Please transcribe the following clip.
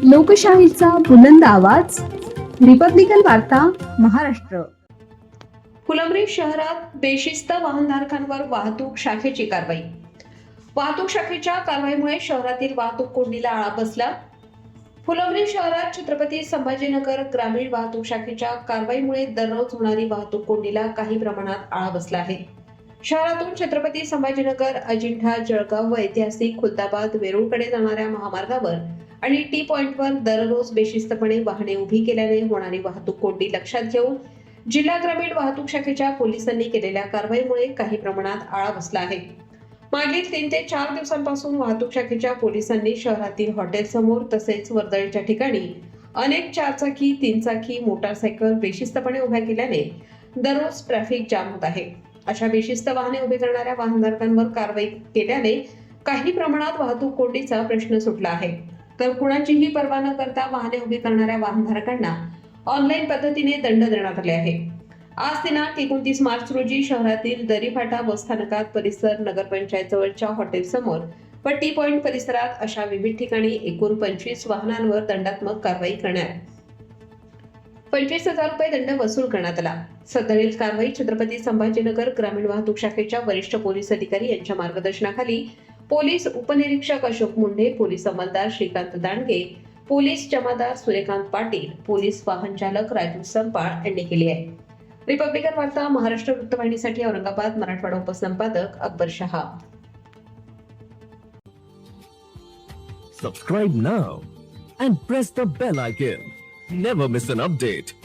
लोकशाहीचा बुलंद आवाज, रिपब्लिकन वार्ता, महाराष्ट्र. फुलंब्री शहरात बेशिस्त वाहनधारकांवर वाहतूक शाखेची कारवाई. वाहतूक शाखेच्या कारवाईमुळे शहरातील वाहतूक कोंडीला आळा बसला. फुलंब्री शहरात छत्रपती संभाजीनगर ग्रामीण वाहतूक शाखेच्या कारवाईमुळे दररोज होणारी वाहतूक कोंडीला काही प्रमाणात आळा बसला आहे. शहरातून छत्रपती संभाजीनगर, अजिंठा, जळगाव व ऐतिहासिक खुलताबाद, वेरूळकडे जाणाऱ्या महामार्गावर आणि टी पॉइंटवर दररोज बेशिस्तपणे वाहने उभी केल्याने होणारी वाहतूक कोंडी लक्षात घेऊन जिल्हा ग्रामीण वाहतूक शाखेच्या पोलिसांनी केलेल्या कारवाईमुळे काही प्रमाणात आळा बसला आहे. मागील 3 ते 4 दिवसांपासून वाहतूक शाखेच्या पोलिसांनी शहरातील हॉटेलसमोर तसेच वर्दळीच्या ठिकाणी अनेक 4 चाकी, 3 चाकी, मोटारसायकल बेशिस्तपणे उभ्या केल्याने दररोज ट्रॅफिक जाम होत आहे. अशा बेशिस्त वाहने उभे करणाऱ्या वाहनधारकांवर कारवाई केल्याने काही प्रमाणात वाहतूक कोंडीचा प्रश्न सुटला आहे. तर कुणाचीही पर्वा न करता वाहने उभी करणाऱ्या वाहनधारकांना ऑनलाईन पद्धतीने दंड देण्यात आले आहे. आज दिनांक 29 मार्च रोजी शहरातील दरीफाटा बसस्थानकात परिसर, नगरपंचायत जवळच्या हॉटेल समोर व टी पॉइंट परिसरात अशा विविध ठिकाणी एकूण 25 वाहनांवर दंडात्मक कारवाई करण्यात 25,000 रुपये दंड वसूल करण्यात आला. सदरील कारवाई छत्रपती संभाजीनगर ग्रामीण वाहतूक शाखेच्या वरिष्ठ पोलीस अधिकारी यांच्या मार्गदर्शनाखाली पोलीस उपनिरीक्षक अशोक मुंढे, पोलीस अंमलदार श्रीकांत दांडगे, पोलीस जमादार सूर्यकांत पाटील, पोलीस वाहन चालक राजू संपाळ यांनी केली आहे. रिपब्लिकन वार्ता Maharashtra वृत्तवाहिनीसाठी Aurangabad Marathwada उपसंपादक Akbar Shah. Subscribe now and press the bell icon. Never miss an update.